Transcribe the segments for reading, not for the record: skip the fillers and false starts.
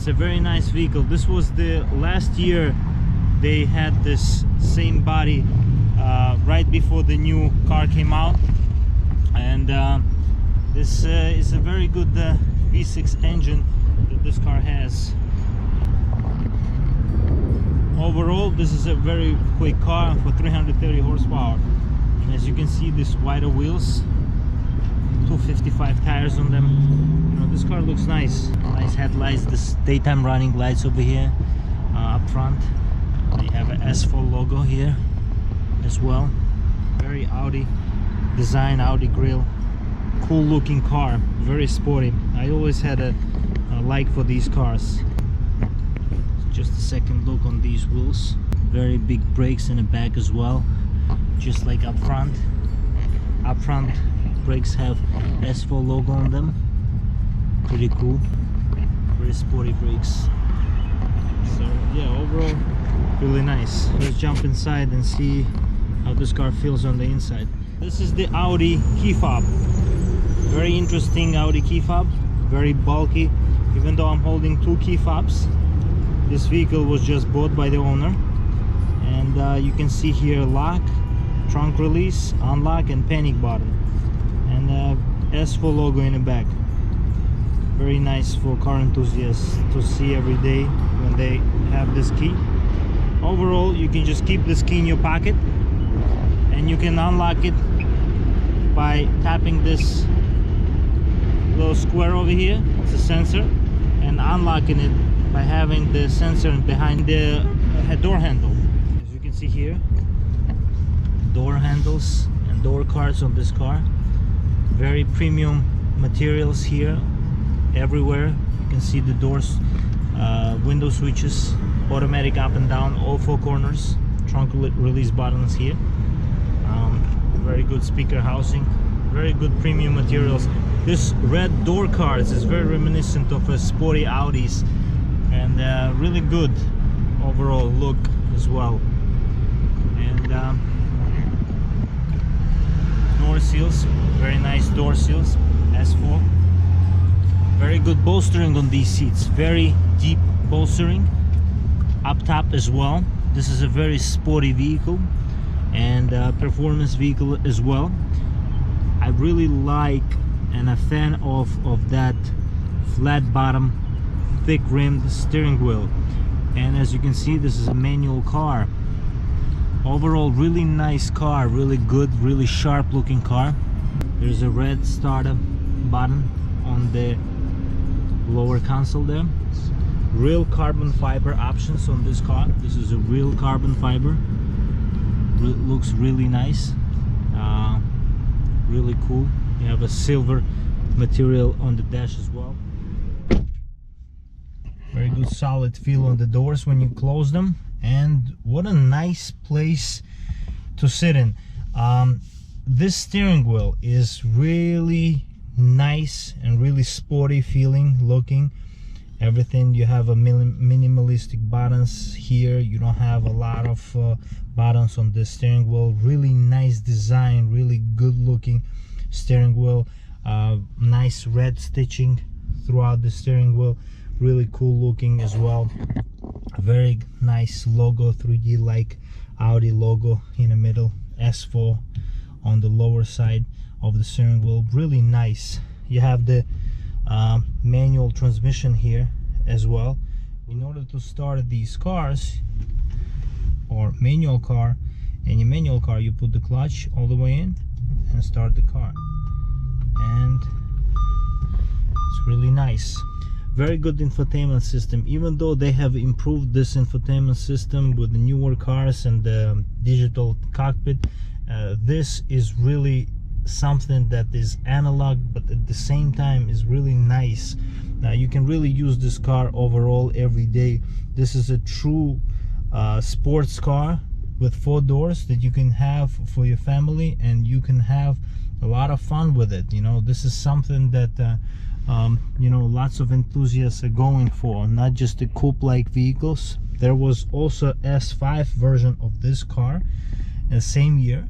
It's a very nice vehicle. This was the last year they had this same body right before the new car came out, and this is a very good V6 engine that this car has. Overall, this is a very quick car for 330 horsepower, and as you can see, these wider wheels, 255 tires on them. You know, this car looks nice. Nice headlights, this daytime running lights over here up front. They have an S4 logo here as well. Very Audi design, Audi grille. Cool looking car, very sporty. I always had a like for these cars. Just a second look on these wheels. Very big brakes in the back as well, just like up front. Up front brakes have S4 logo on them. Pretty cool. Very sporty brakes. So yeah, overall really nice. Let's jump inside and see how this car feels on the inside. This is the Audi key fob. Very interesting Audi key fob. Very bulky. Even though I'm holding two key fobs, this vehicle was just bought by the owner. And you can see here lock, trunk release, unlock, and panic button, and S4 logo in the back. Very nice for car enthusiasts to see every day when they have this key. Overall, you can just keep this key in your pocket, and you can unlock it by tapping this little square over here. It's a sensor, and unlocking it by having the sensor behind the door handle. As you can see here, door handles and door cards on this car. Very premium materials here everywhere. You can see the doors, window switches, automatic up and down, all four corners, trunk release buttons here. Very good speaker housing, very good premium materials. This red door cards is very reminiscent of a sporty Audis, and really good overall look as well. And door seals, very nice door seals, S4. Very good bolstering on these seats, very deep bolstering up top as well. This is a very sporty vehicle and performance vehicle as well. I really like and a fan of that flat bottom, thick rimmed steering wheel. And as you can see, this is a manual car. Overall really nice car, really good, really sharp looking car. There's a red startup button on the lower console there. Real carbon fiber options on this car. This is a real carbon fiber. Looks really nice, really cool. You have a silver material on the dash as well. Very good solid feel on the doors when you close them, and what a nice place to sit in. This steering wheel is really nice and really sporty feeling looking. Everything, you have a minimalistic buttons here. You don't have a lot of buttons on this steering wheel. Really nice design, really good looking steering wheel. Nice red stitching throughout the steering wheel, really cool looking as well. Very nice logo, 3D like Audi logo in the middle, S4 on the lower side of the steering wheel. Really nice. You have the manual transmission here as well. In order to start these cars, or manual car, any manual car, you put the clutch all the way in and start the car, and it's really nice. Very good infotainment system. Even though they have improved this infotainment system with the newer cars and the digital cockpit, this is really something that is analog, but at the same time is really nice. You can really use this car overall every day. This is a true sports car with 4 doors that you can have for your family, and you can have a lot of fun with it. You know, this is something that you know, lots of enthusiasts are going for, not just the coupe-like vehicles. There was also S5 version of this car in the same year,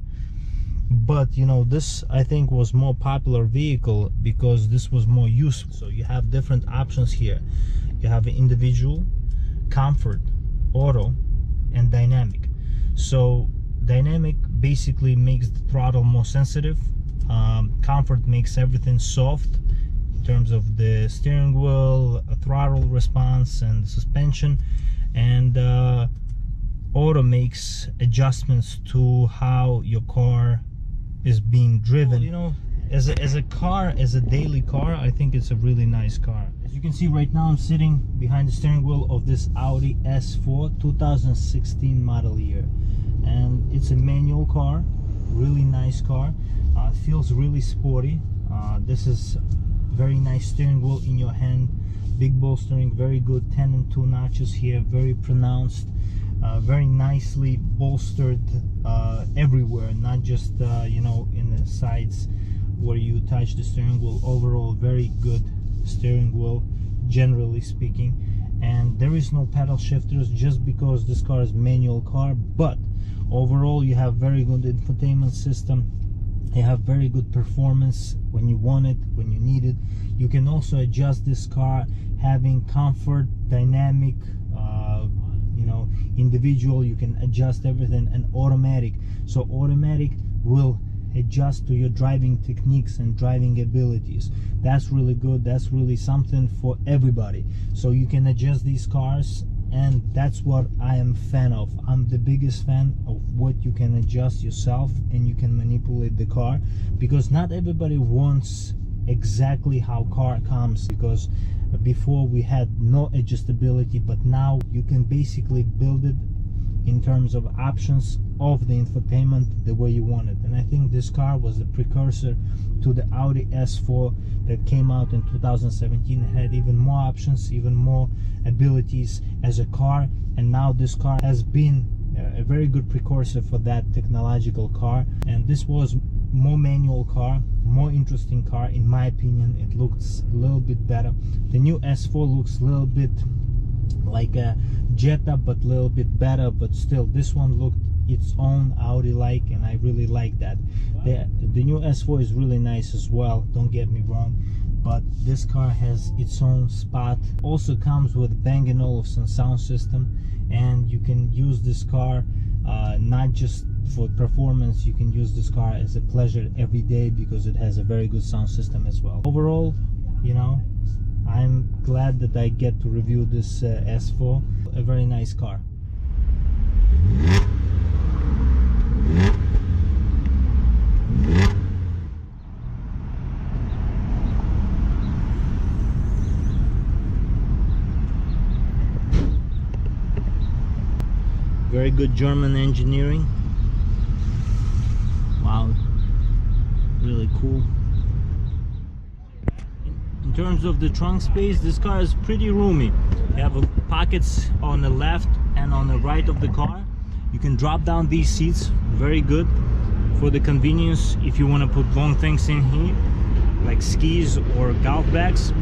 but you know, this I think was more popular vehicle because this was more useful. So you have different options here. You You have individual, comfort, auto, and dynamic. So dynamic basically makes the throttle more sensitive. Comfort makes everything soft in terms of the steering wheel, throttle response, and suspension. And auto makes adjustments to how your car is being driven. You know, as a car, as a daily car, I think it's a really nice car. As you can see right now, I'm sitting behind the steering wheel of this Audi S4 2016 model year, and it's a manual car, really nice car. Feels really sporty. This is very nice steering wheel in your hand, big bolstering, very good 10 and 2 notches here, very pronounced, very nicely bolstered everywhere, not just you know, in the sides where you touch the steering wheel. Overall, very good steering wheel, generally speaking. And there is no pedal shifters, just because this car is manual car, but overall you have very good infotainment system. You have very good performance when you want it, when you need it. You can also adjust this car, having comfort, dynamic, you know, individual. You can adjust everything, and automatic. So automatic will adjust to your driving techniques and driving abilities. That's really good. That's really something for everybody. So you can adjust these cars, and that's what I am a fan of. I'm the biggest fan of what you can adjust yourself and you can manipulate the car, because not everybody wants exactly how car comes, because before we had no adjustability, but now you can basically build it in terms of options of the infotainment the way you want it. And I think this car was the precursor to the Audi S4 that came out in 2017. It had even more options, even more abilities as a car, and now this car has been a very good precursor for that technological car. And this was more manual car, more interesting car in my opinion. It looks a little bit better. The new S4 looks a little bit like a Jetta, but a little bit better, but still this one looked its own Audi-like, and I really like that. The new S4 is really nice as well, don't get me wrong, but this car has its own spot. Also comes with Bang & Olufsen sound system, and you can use this car not just for performance, you can use this car as a pleasure every day, because it has a very good sound system as well. Overall, you know, I'm glad that I get to review this S4. A very nice car. Very good German engineering. Wow, really cool. In terms of the trunk space, this car is pretty roomy. You have pockets on the left and on the right of the car. You can drop down these seats, very good for the convenience if you want to put long things in here, like skis or golf bags.